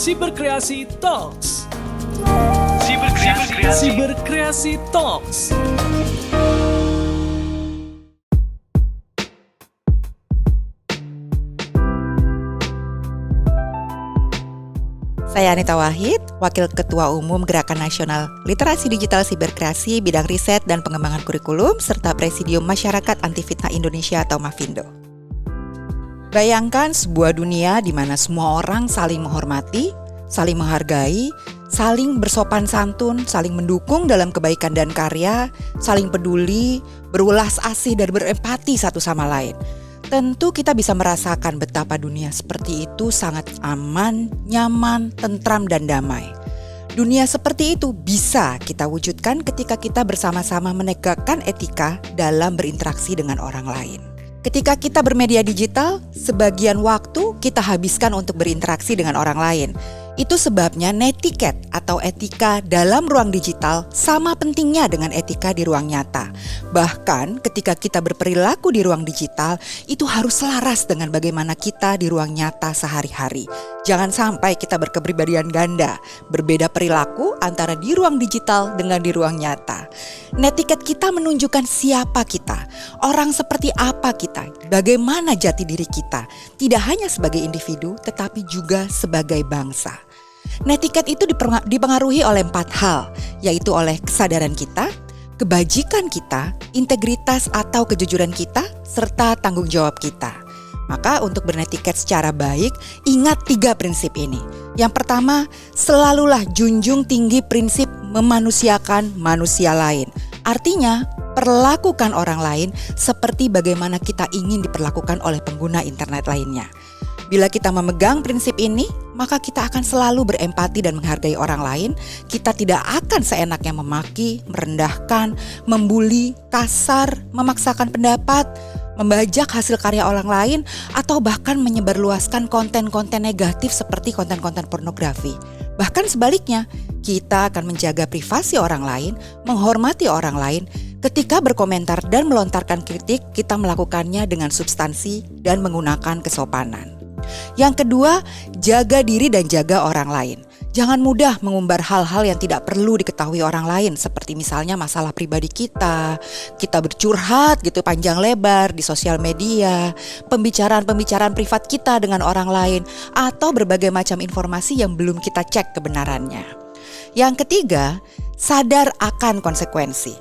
Siberkreasi Talks. Siberkreasi. Siberkreasi Talks. Saya Anita Wahid, Wakil Ketua Umum Gerakan Nasional Literasi Digital Siberkreasi Bidang Riset dan Pengembangan Kurikulum serta Presidium Masyarakat Anti Fitnah Indonesia atau Mafindo. Bayangkan sebuah dunia di mana semua orang saling menghormati, saling menghargai, saling bersopan santun, saling mendukung dalam kebaikan dan karya, saling peduli, berulas asih dan berempati satu sama lain. Tentu kita bisa merasakan betapa dunia seperti itu sangat aman, nyaman, tentram, dan damai. Dunia seperti itu bisa kita wujudkan ketika kita bersama-sama menegakkan etika dalam berinteraksi dengan orang lain. Ketika kita bermedia digital, sebagian waktu kita habiskan untuk berinteraksi dengan orang lain. Itu sebabnya netiquette atau etika dalam ruang digital sama pentingnya dengan etika di ruang nyata. Bahkan ketika kita berperilaku di ruang digital, itu harus selaras dengan bagaimana kita di ruang nyata sehari-hari. Jangan sampai kita berkepribadian ganda, berbeda perilaku antara di ruang digital dengan di ruang nyata. Netiquette kita menunjukkan siapa kita, orang seperti apa kita, bagaimana jati diri kita, tidak hanya sebagai individu tetapi juga sebagai bangsa. Netiquette itu dipengaruhi oleh 4 hal, yaitu oleh kesadaran kita, kebajikan kita, integritas atau kejujuran kita, serta tanggung jawab kita. Maka untuk bernetiquette secara baik, ingat 3 prinsip ini. Yang pertama, selalulah junjung tinggi prinsip memanusiakan manusia lain. Artinya, perlakukan orang lain seperti bagaimana kita ingin diperlakukan oleh pengguna internet lainnya. Bila kita memegang prinsip ini, maka kita akan selalu berempati dan menghargai orang lain. Kita tidak akan seenaknya memaki, merendahkan, membuli, kasar, memaksakan pendapat, membajak hasil karya orang lain, atau bahkan menyebarluaskan konten-konten negatif seperti konten-konten pornografi. Bahkan sebaliknya, kita akan menjaga privasi orang lain, menghormati orang lain. Ketika berkomentar dan melontarkan kritik, kita melakukannya dengan substansi dan menggunakan kesopanan. Yang kedua, jaga diri dan jaga orang lain. Jangan mudah mengumbar hal-hal yang tidak perlu diketahui orang lain, seperti misalnya masalah pribadi kita bercurhat gitu panjang lebar di sosial media, pembicaraan-pembicaraan privat kita dengan orang lain, atau berbagai macam informasi yang belum kita cek kebenarannya. Yang ketiga, sadar akan konsekuensi.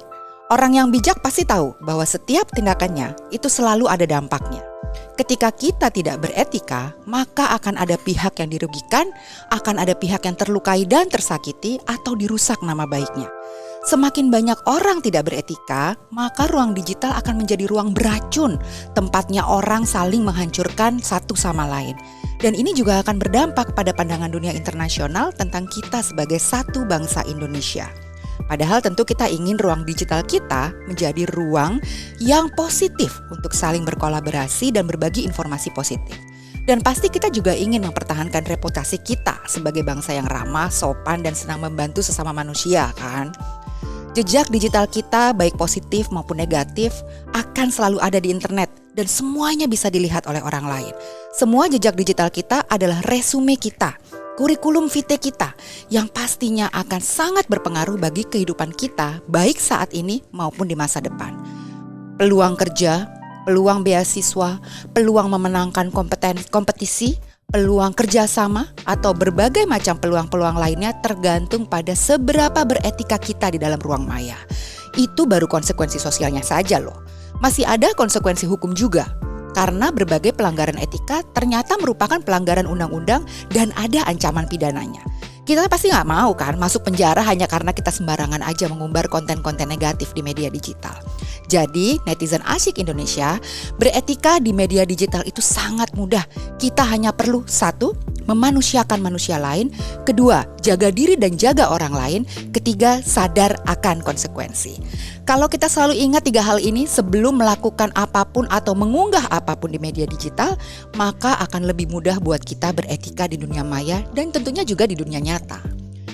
Orang yang bijak pasti tahu bahwa setiap tindakannya itu selalu ada dampaknya. Ketika kita tidak beretika, maka akan ada pihak yang dirugikan, akan ada pihak yang terlukai dan tersakiti atau dirusak nama baiknya. Semakin banyak orang tidak beretika, maka ruang digital akan menjadi ruang beracun, tempatnya orang saling menghancurkan satu sama lain. Dan ini juga akan berdampak pada pandangan dunia internasional tentang kita sebagai satu bangsa Indonesia. Padahal tentu kita ingin ruang digital kita menjadi ruang yang positif untuk saling berkolaborasi dan berbagi informasi positif. Dan pasti kita juga ingin mempertahankan reputasi kita sebagai bangsa yang ramah, sopan, dan senang membantu sesama manusia, kan? Jejak digital kita baik positif maupun negatif akan selalu ada di internet dan semuanya bisa dilihat oleh orang lain. Semua jejak digital kita adalah resume kita, kurikulum vitae kita yang pastinya akan sangat berpengaruh bagi kehidupan kita baik saat ini maupun di masa depan. Peluang kerja, peluang beasiswa, peluang memenangkan kompetisi, peluang kerjasama, atau berbagai macam peluang-peluang lainnya tergantung pada seberapa beretika kita di dalam ruang maya. Itu baru konsekuensi sosialnya saja loh. Masih ada konsekuensi hukum juga. Karena berbagai pelanggaran etika ternyata merupakan pelanggaran undang-undang dan ada ancaman pidananya. Kita pasti nggak mau kan masuk penjara hanya karena kita sembarangan aja mengumbar konten-konten negatif di media digital. Jadi netizen asyik Indonesia, beretika di media digital itu sangat mudah. Kita hanya perlu 1, memanusiakan manusia lain. 2, jaga diri dan jaga orang lain. 3, sadar akan konsekuensi. Kalau kita selalu ingat 3 hal ini sebelum melakukan apapun atau mengunggah apapun di media digital, maka akan lebih mudah buat kita beretika di dunia maya dan tentunya juga di dunia nyata.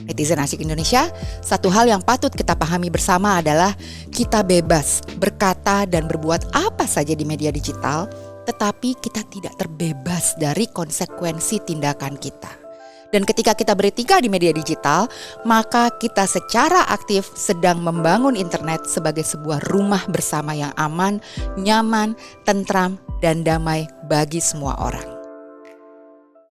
Netizen asyik Indonesia, satu hal yang patut kita pahami bersama adalah kita bebas berkata dan berbuat apa saja di media digital, tetapi kita tidak terbebas dari konsekuensi tindakan kita. Dan ketika kita bertiga di media digital, maka kita secara aktif sedang membangun internet sebagai sebuah rumah bersama yang aman, nyaman, tentram, dan damai bagi semua orang.